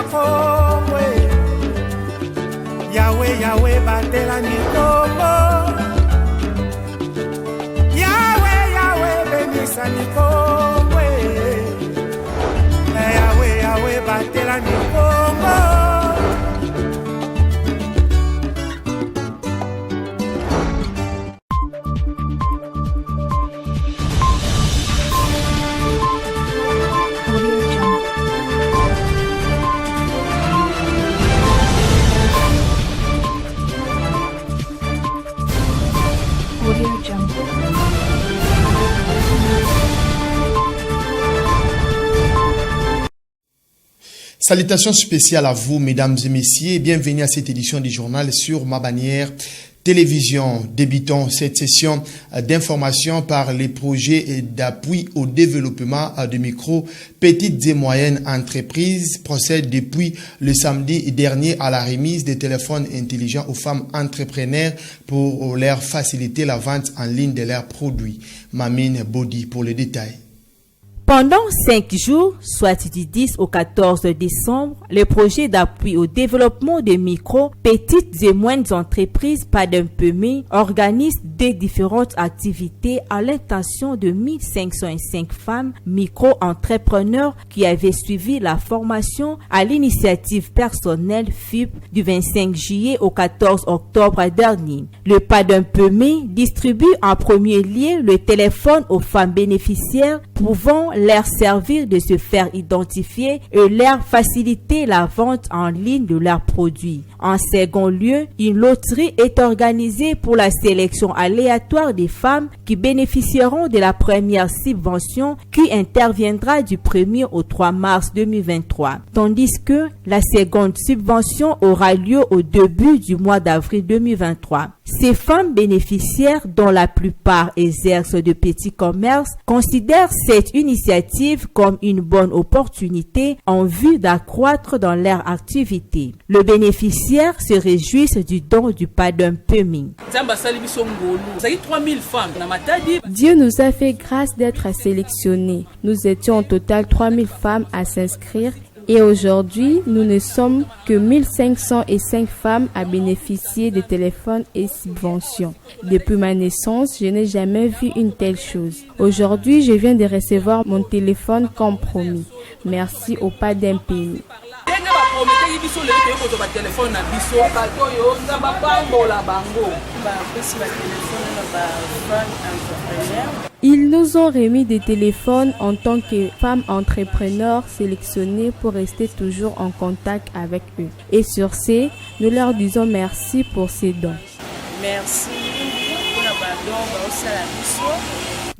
Congo. Yahweh, Yahweh, batela Nikongo. Yahweh, Yahweh, benisa Nikongo. Yahweh, Yahweh, batela Nikongo. Salutations spéciales à vous, mesdames et messieurs, et bienvenue à cette édition du journal sur ma bannière télévision. Débutons cette session d'information par les projets d'appui au développement de micro, petites et moyennes entreprises procèdent depuis le samedi dernier à la remise des téléphones intelligents aux femmes entrepreneurs pour leur faciliter la vente en ligne de leurs produits. Mamine Bodi pour le détail. Pendant 5 jours, soit du 10 au 14 décembre, le projet d'appui au développement de micro, petites et moyennes entreprises PADEMPEMI organise des différentes activités à l'intention de 1505 femmes micro-entrepreneurs qui avaient suivi la formation à l'initiative personnelle FUP du 25 juillet au 14 octobre dernier. Le PADEMPEMI distribue en premier lieu le téléphone aux femmes bénéficiaires pouvant leur servir de se faire identifier et leur faciliter la vente en ligne de leurs produits. En second lieu, une loterie est organisée pour la sélection aléatoire des femmes qui bénéficieront de la première subvention qui interviendra du 1er au 3 mars 2023, tandis que la seconde subvention aura lieu au début du mois d'avril 2023. Ces femmes bénéficiaires, dont la plupart exercent de petits commerces, considèrent cette initiative comme une bonne opportunité en vue d'accroître dans leur activité. Le bénéficiaire se réjouit du don du PADEMPEMI. Dieu nous a fait grâce d'être sélectionnés. Nous étions au total 3000 femmes à s'inscrire. Et aujourd'hui, nous ne sommes que 1505 femmes à bénéficier de téléphones et subventions. Depuis ma naissance, je n'ai jamais vu une telle chose. Aujourd'hui, je viens de recevoir mon téléphone comme promis. Merci au PADEMPEMI. Ils nous ont remis des téléphones en tant que femmes entrepreneurs sélectionnées pour rester toujours en contact avec eux. Et sur ce, nous leur disons merci pour ces dons. Merci.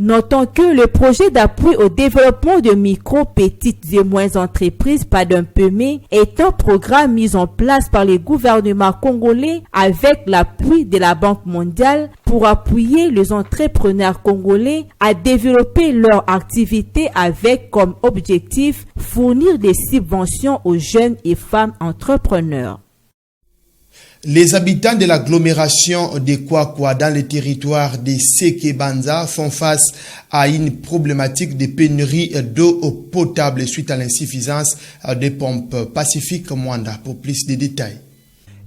Notons que le projet d'appui au développement de micro, petites et moyennes entreprises PADEMPEMI est un programme mis en place par le gouvernement congolais avec l'appui de la Banque mondiale pour appuyer les entrepreneurs congolais à développer leur activité avec comme objectif fournir des subventions aux jeunes et femmes entrepreneurs. Les habitants de l'agglomération de Kwakwa dans le territoire de Sekebanza font face à une problématique de pénurie d'eau potable suite à l'insuffisance des pompes. Pacifique Mwanda pour plus de détails.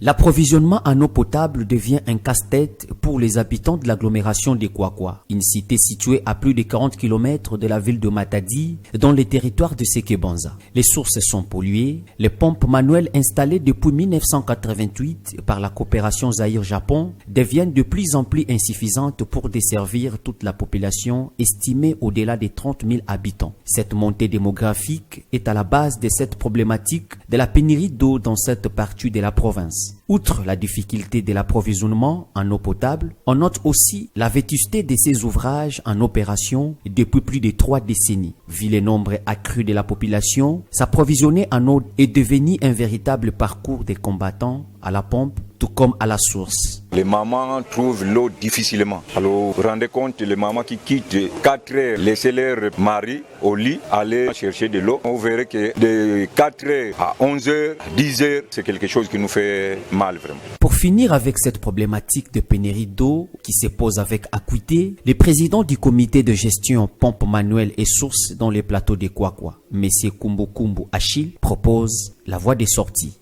L'approvisionnement en eau potable devient un casse-tête pour les habitants de l'agglomération de Kwakwa, une cité située à plus de 40 km de la ville de Matadi, dans le territoire de Sekebanza. Les sources sont polluées, les pompes manuelles installées depuis 1988 par la coopération Zaïre-Japon deviennent de plus en plus insuffisantes pour desservir toute la population estimée au-delà des 30 000 habitants. Cette montée démographique est à la base de cette problématique de la pénurie d'eau dans cette partie de la province. Outre la difficulté de l'approvisionnement en eau potable, on note aussi la vétusté de ces ouvrages en opération depuis plus de 3 décennies. Vu le nombre accru de la population, s'approvisionner en eau est devenu un véritable parcours des combattants à la pompe, tout comme à la source. Les mamans trouvent l'eau difficilement. Alors, vous vous rendez compte, les mamans qui quittent 4 heures, laisser leur mari au lit, aller chercher de l'eau. On verrait que de 4 heures à 11 heures, à 10 heures, c'est quelque chose qui nous fait mal vraiment. Pour finir avec cette problématique de pénurie d'eau qui se pose avec acuité, le président du comité de gestion pompe manuelle et source dans les plateaux de Kwakwa, M. Kumbu Kumbu Achille, propose la voie des sorties.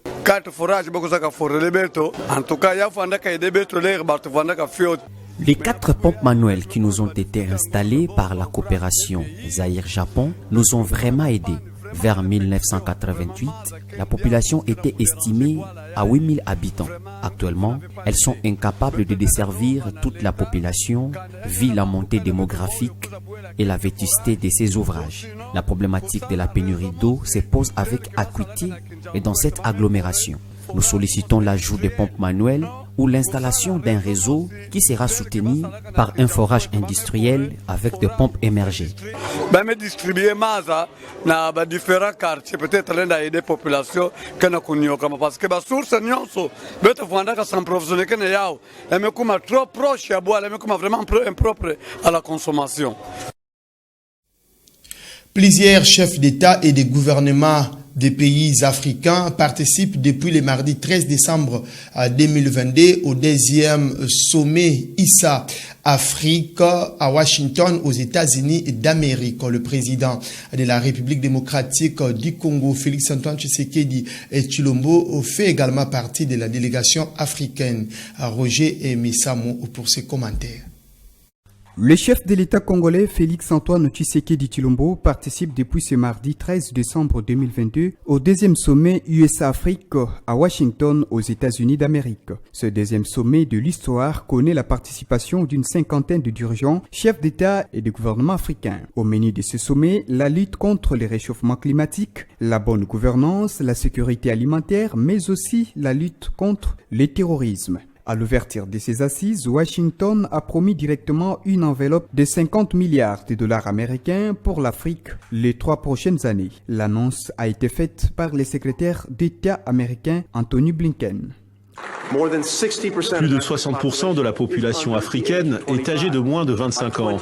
Les 4 pompes manuelles qui nous ont été installées par la coopération Zaïre-Japon nous ont vraiment aidés. Vers 1988, la population était estimée à 8000 habitants. Actuellement, elles sont incapables de desservir toute la population, vu la montée démographique et la vétusté de ces ouvrages. La problématique de la pénurie d'eau se pose avec acuité et dans cette agglomération. Nous sollicitons l'ajout de pompes manuelles ou l'installation d'un réseau qui sera soutenu par un forage industriel avec des pompes émergées. Même distribuer Maza dans différents quartiers, peut-être l'un des populations qui n'ont pas parce que la source n'est pas de s'approvisionner, elle est trop proche, elle est vraiment impropre à la consommation. Plusieurs chefs d'État et de gouvernements des pays africains participent depuis le mardi 13 décembre 2022 au 2e sommet ISA Afrique à Washington aux États-Unis d'Amérique. Le président de la République démocratique du Congo, Félix-Antoine Tshisekedi Tshilombo, fait également partie de la délégation africaine. Roger Missamo pour ses commentaires. Le chef de l'État congolais Félix-Antoine Tshisekedi Tshilombo participe depuis ce mardi 13 décembre 2022 au 2e sommet USA-Afrique à Washington aux États-Unis d'Amérique. Ce 2e sommet de l'histoire connaît la participation d'une 50aine de dirigeants, chefs d'État et de gouvernements africains. Au menu de ce sommet, la lutte contre le réchauffement climatique, la bonne gouvernance, la sécurité alimentaire, mais aussi la lutte contre le terrorisme. À l'ouverture de ces assises, Washington a promis directement une enveloppe de 50 milliards de dollars américains pour l'Afrique les 3 prochaines années. L'annonce a été faite par le secrétaire d'État américain Anthony Blinken. Plus de 60% de la population africaine est âgée de moins de 25 ans.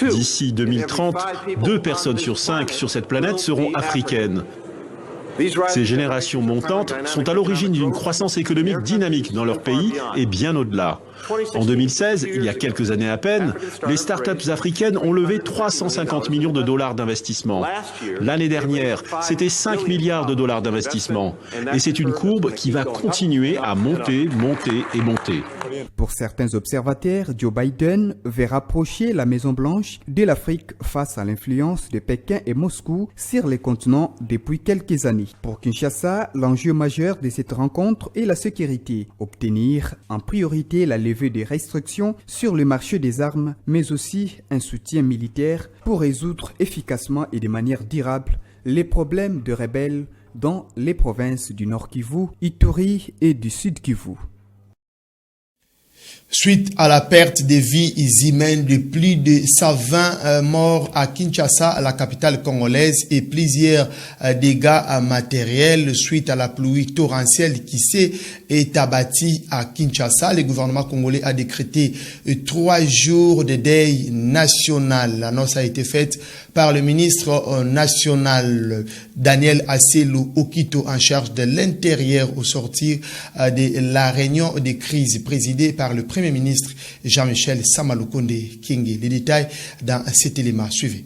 D'ici 2030, 2 personnes sur 5 sur cette planète seront africaines. Ces générations montantes sont à l'origine d'une croissance économique dynamique dans leur pays et bien au-delà. En 2016, il y a quelques années à peine, les startups africaines ont levé 350 millions de dollars d'investissement. L'année dernière, c'était 5 milliards de dollars d'investissement. Et c'est une courbe qui va continuer à monter, monter et monter. Pour certains observateurs, Joe Biden veut rapprocher la Maison-Blanche de l'Afrique face à l'influence de Pékin et Moscou sur les continents depuis quelques années. Pour Kinshasa, l'enjeu majeur de cette rencontre est la sécurité. Obtenir en priorité la levée des restrictions sur le marché des armes, mais aussi un soutien militaire pour résoudre efficacement et de manière durable les problèmes de rebelles dans les provinces du Nord Kivu, Ituri et du Sud Kivu. Suite à la perte de vies humaines de plus de 120 morts à Kinshasa, la capitale congolaise, et plusieurs dégâts matériels suite à la pluie torrentielle qui s'est abattue à Kinshasa, le gouvernement congolais a décrété 3 jours de deuil national. L'annonce a été faite par le ministre national Daniel Asselou Okito en charge de l'intérieur au sortir de la réunion de crise présidée par le Premier ministre Jean-Michel Samalukonde Kyenge. Les détails dans cet élément. Suivez.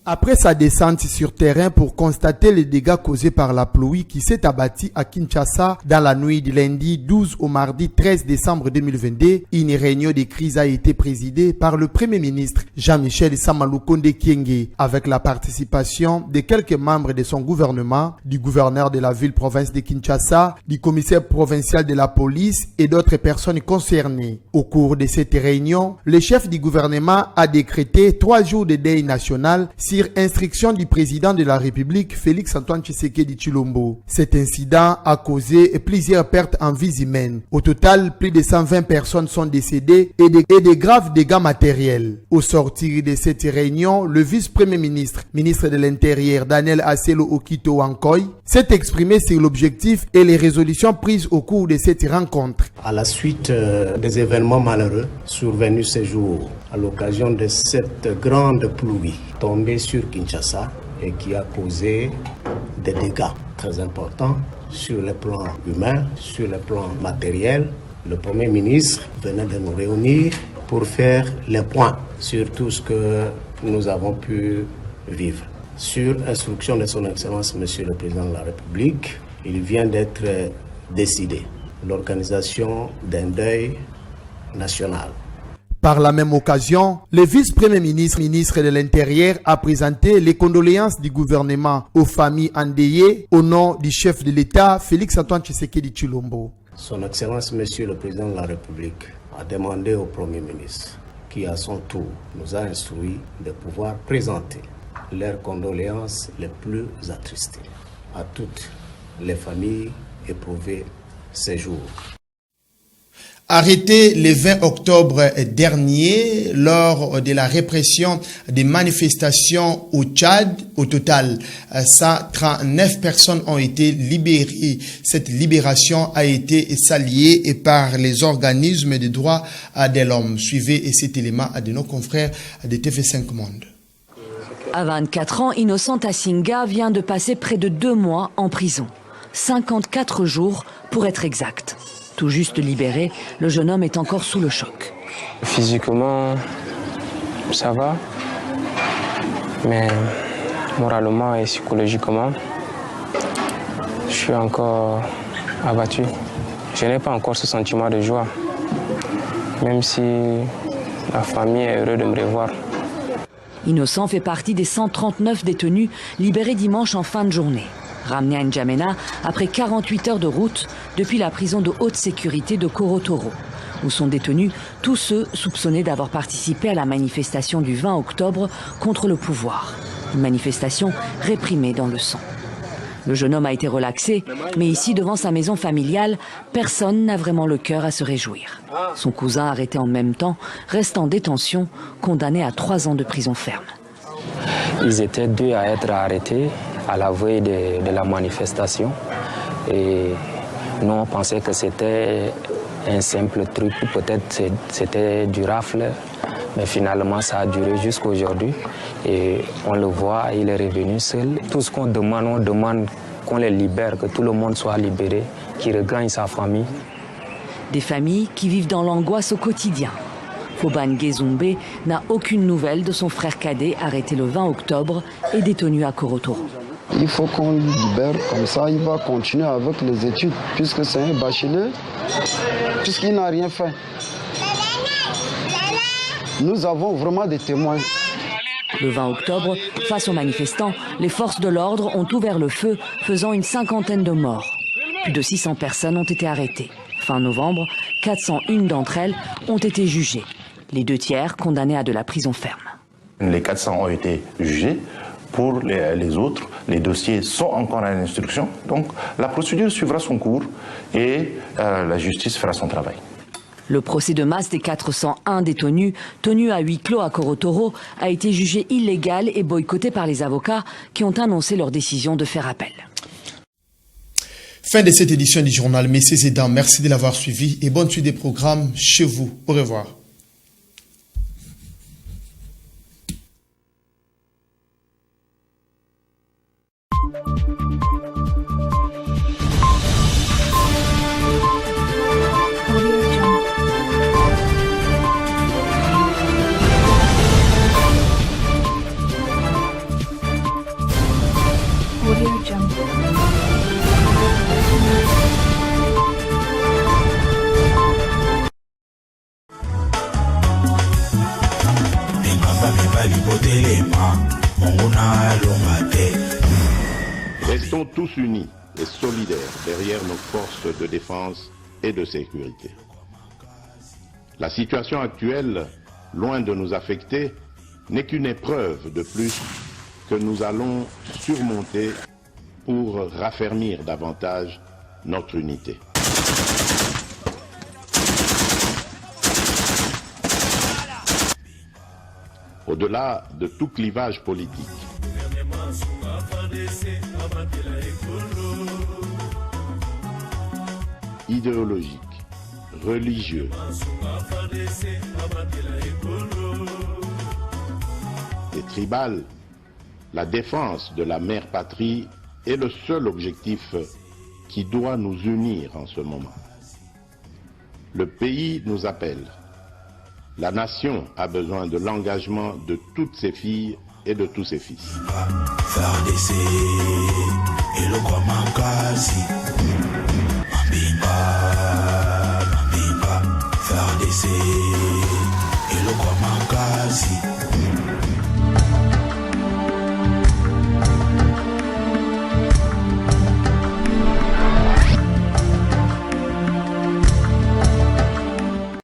Après sa descente sur terrain pour constater les dégâts causés par la pluie qui s'est abattue à Kinshasa dans la nuit du lundi 12 au mardi 13 décembre 2022, une réunion de crise a été présidée par le Premier ministre Jean-Michel Samalukonde Kyenge avec la participation de quelques membres de son gouvernement, du gouverneur de la ville-province de Kinshasa, du commissaire provincial de la police et d'autres personnes concernées. Au cours de cette réunion, le chef du gouvernement a décrété 3 jours de deuil national sur instruction du président de la République, Félix-Antoine Tshisekedi Tshilombo. Cet incident a causé plusieurs pertes en vies humaines. Au total, plus de 120 personnes sont décédées et de graves dégâts matériels. Au sortir de cette réunion, le vice-premier ministre, ministre de l'Intérieur, Daniel Asselou Okito Wankoy, s'est exprimé sur l'objectif et les résolutions prises au cours de cette rencontre. À la suite des événements malheureux survenus ce jour, à l'occasion de cette grande pluie tombée sur Kinshasa et qui a causé des dégâts très importants, sur le plan humain, sur le plan matériel. Le Premier ministre venait de nous réunir pour faire le point sur tout ce que nous avons pu vivre. Sur instruction de son Excellence, Monsieur le Président de la République, il vient d'être décidé l'organisation d'un deuil national. Par la même occasion, le vice-premier ministre de l'Intérieur a présenté les condoléances du gouvernement aux familles endeuillées au nom du chef de l'État, Félix Antoine Tshisekedi Tshilombo. Son Excellence, Monsieur le Président de la République, a demandé au Premier ministre, qui à son tour nous a instruit de pouvoir présenter leurs condoléances les plus attristées à toutes les familles éprouvées ces jours. Arrêté le 20 octobre dernier lors de la répression des manifestations au Tchad, au total, 139 personnes ont été libérées. Cette libération a été saluée par les organismes de droits de l'homme. Suivez cet élément de nos confrères de TV5 Monde. À 24 ans, Innocent Assinga vient de passer près de 2 mois en prison. 54 jours pour être exact. Tout juste libéré, le jeune homme est encore sous le choc. Physiquement, ça va, mais moralement et psychologiquement, je suis encore abattu. Je n'ai pas encore ce sentiment de joie, même si la famille est heureuse de me revoir. Innocent fait partie des 139 détenus libérés dimanche en fin de journée. Ramené à N'Djamena après 48 heures de route depuis la prison de haute sécurité de Korotoro, où sont détenus tous ceux soupçonnés d'avoir participé à la manifestation du 20 octobre contre le pouvoir. Une manifestation réprimée dans le sang. Le jeune homme a été relaxé, mais ici, devant sa maison familiale, personne n'a vraiment le cœur à se réjouir. Son cousin, arrêté en même temps, reste en détention, condamné à 3 ans de prison ferme. Ils étaient 2 à être arrêtés à la veille de la manifestation. Et nous, on pensait que c'était un simple truc, peut-être c'était du rafle, mais finalement ça a duré jusqu'à aujourd'hui. Et on le voit, il est revenu seul. Tout ce qu'on demande, on demande qu'on les libère, que tout le monde soit libéré, qu'il regagne sa famille. Des familles qui vivent dans l'angoisse au quotidien. Foban Gezumbe n'a aucune nouvelle de son frère cadet arrêté le 20 octobre et détenu à Korotoro. Il faut qu'on le libère, comme ça il va continuer avec les études, puisque c'est un bachelier, puisqu'il n'a rien fait. Nous avons vraiment des témoins. Le 20 octobre, face aux manifestants, les forces de l'ordre ont ouvert le feu, faisant une 50aine de morts. Plus de 600 personnes ont été arrêtées. Fin novembre, 401 d'entre elles ont été jugées. Les 2 tiers condamnés à de la prison ferme. Les 400 ont été jugés. Pour les autres, les dossiers sont encore en instruction. Donc la procédure suivra son cours et la justice fera son travail. Le procès de masse des 401 détenus, tenus à huis clos à Korotoro, a été jugé illégal et boycotté par les avocats qui ont annoncé leur décision de faire appel. Fin de cette édition du journal. Messieurs et dames, merci de l'avoir suivi et bonne suite des programmes chez vous. Au revoir. Restons tous unis et solidaires derrière nos forces de défense et de sécurité. La situation actuelle, loin de nous affecter, n'est qu'une épreuve de plus que nous allons surmonter pour raffermir davantage notre unité. Au-delà de tout clivage politique, idéologique, religieux, et tribal, la défense de la mère patrie est le seul objectif qui doit nous unir en ce moment. Le pays nous appelle. La nation a besoin de l'engagement de toutes ses filles et de tous ses fils.